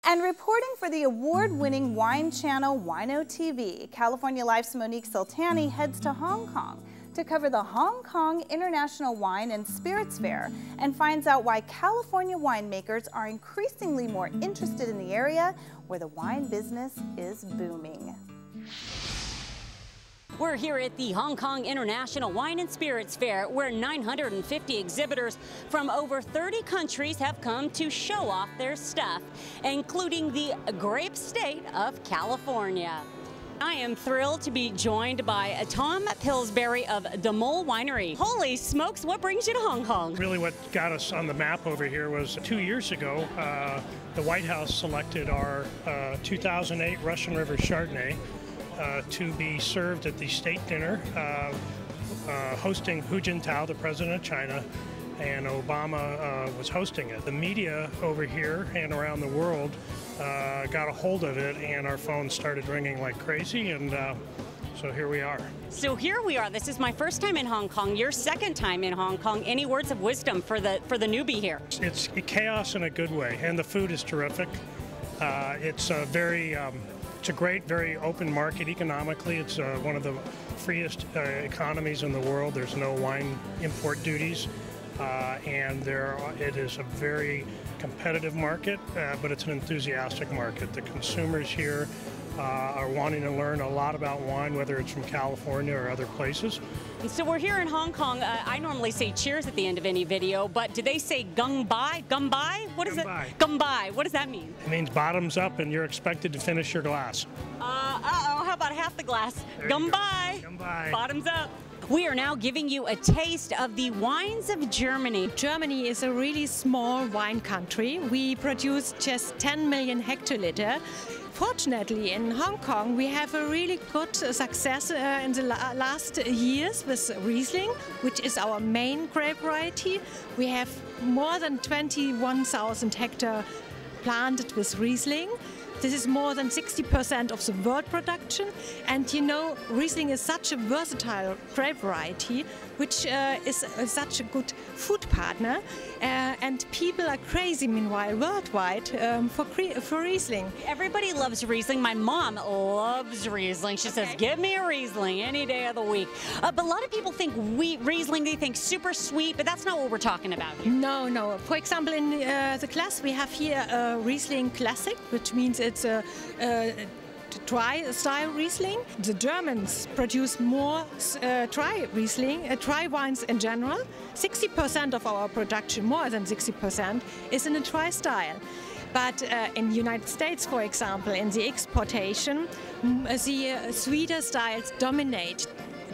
And reporting for the award-winning wine channel Wino TV, California Life's Monique Sultani heads to Hong Kong to cover the Hong Kong International Wine and Spirits Fair and finds out why California winemakers are increasingly more interested in the area where the wine business is booming. We're here at the Hong Kong International Wine and Spirits Fair, where 950 exhibitors from over 30 countries have come to show off their stuff, including the grape state of California. I am thrilled to be joined by Tom Pillsbury of the Mole Winery. Holy smokes, what brings you to Hong Kong? Really what got us on the map over here was 2 years ago, the White House selected our 2008 Russian River Chardonnay to be served at the state dinner, hosting Hu Jintao, the president of China, and Obama was hosting it. The media over here and around the world got a hold of it, and our phones started ringing like crazy, and so here we are. So here we are. This is my first time in Hong Kong, your second time in Hong Kong. Any words of wisdom for the newbie here? It's chaos in a good way, and the food is terrific. It's a it's a great, very open market economically. It's one of the freest economies in the world. There's no wine import duties, and it is a very competitive market, but it's an enthusiastic market. The consumers here are wanting to learn a lot about wine, whether it's from California or other places. So we're here in Hong Kong. I normally say cheers at the end of any video, but do they say gung bai? Gung bai? What is it? Gung bai. What does that mean? It means bottoms up, and you're expected to finish your glass. Uh-oh, how about half the glass? Gung bai. Gung bai. Bottoms up. We are now giving you a taste of the wines of Germany. Germany is a really small wine country. We produce just 10 million hectoliter. Fortunately, in Hong Kong, we have a really good success in the last years with Riesling, which is our main grape variety. We have more than 21,000 hectares planted with Riesling. This is more than 60% of the world production. And you know, Riesling is such a versatile grape variety, which is such a good food partner. And people are crazy, meanwhile, worldwide for Riesling. Everybody loves Riesling. My mom loves Riesling. She says, give me a Riesling any day of the week. But a lot of people think Riesling, they think super sweet, but that's not what we're talking about here. No, no. For example, in the glass, we have here a Riesling Classic, which means it's a dry style Riesling. The Germans produce more dry Riesling, dry wines in general. 60% of our production, more than 60%, is in a dry style. But in the United States, for example, in the exportation, the sweeter styles dominate,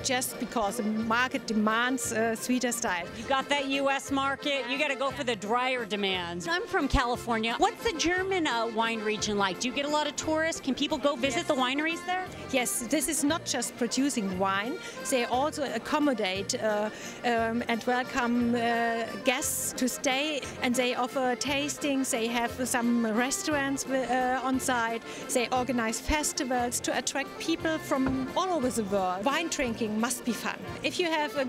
just because the market demands sweeter styles. You got that U.S. market, you got to go for the drier demands. I'm from California. What's the German wine region like? Do you get a lot of tourists? Can people go visit the wineries there? Yes, this is not just producing wine. They also accommodate and welcome guests to stay, and they offer tastings. They have some restaurants on site. They organize festivals to attract people from all over the world. Wine drinking must be fun. If you have a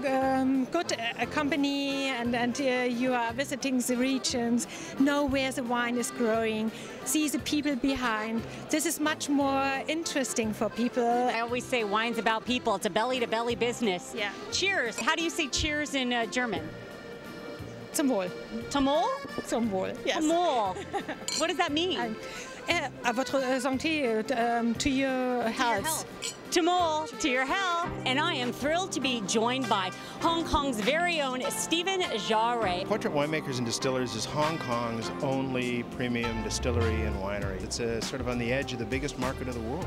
good company and you are visiting the regions, know where the wine is growing, see the people behind, this is much more interesting for people. I always say wine's about people. It's a belly-to-belly business. Yeah. Cheers. How do you say cheers in German? Zum Wohl. Zum Wohl? Zum Wohl, yes. Zum Wohl. What does that mean? À votre santé, to your health. Tamol, to your health. And I am thrilled to be joined by Hong Kong's very own Stephen Jarre. Portrait Winemakers and Distillers is Hong Kong's only premium distillery and winery. It's sort of on the edge of the biggest market of the world.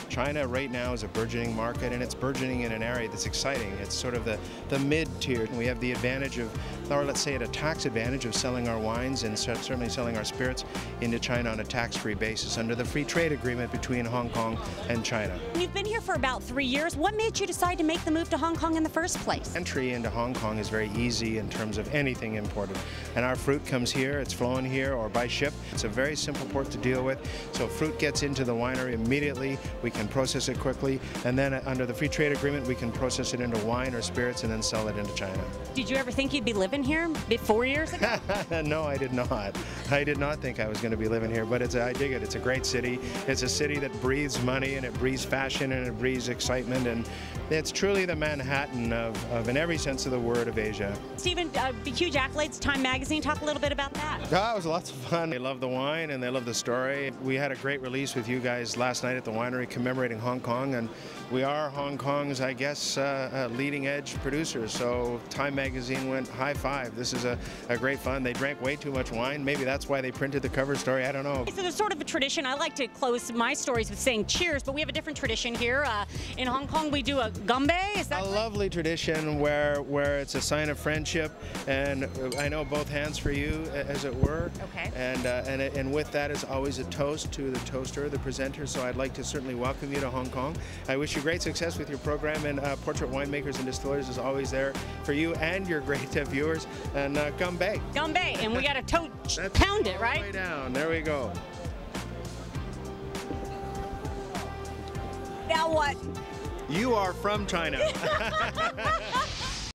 China right now is a burgeoning market, and it's burgeoning in an area that's exciting. It's sort of the mid-tier. We have the advantage of, or let's say a tax advantage of selling our wines and certainly selling our spirits into China on a tax-free basis under the free trade agreement between Hong Kong and China. You've been here for about 3 years. What made you decide to make the move to Hong Kong in the first place? Entry into Hong Kong is very easy in terms of anything imported. And our fruit comes here, it's flown here or by ship. It's a very simple port to deal with. So fruit gets into the winery immediately. We can process it quickly, and then under the free trade agreement, we can process it into wine or spirits and then sell it into China. Did you ever think you'd be living here 4 years ago? No, I did not. I did not think I was going to be living here, but I dig it. It's a great city. It's a city that breathes money, and it breathes fashion, and it breathes excitement, and it's truly the Manhattan of in every sense of the word, of Asia. Stephen, huge accolades, Time Magazine. Talk a little bit about that. It was lots of fun. They love the wine and they love the story. We had a great release with you guys last night at the winery commemorating Hong Kong, and we are Hong Kong's, I guess, leading edge producers. So Time Magazine went high five. This is a great fun. They drank way too much wine. Maybe that's why they printed the cover story. I don't know. So there's sort of a tradition. I like to close my stories with saying cheers, but we have a different tradition here. In Hong Kong, we do a gumbe. Is that right? Lovely tradition where it's a sign of friendship, and I know both hands for you, as it were. Okay. And with that is always a toast to the toaster, the presenter. So I'd like to certainly welcome you to Hong Kong. I wish you great success with your program, and Portrait Winemakers and Distillers is always there for you and your great viewers. And gumbe. Gumbe, and we got to pound it, right? Way down. There we go. Now what? You are from China.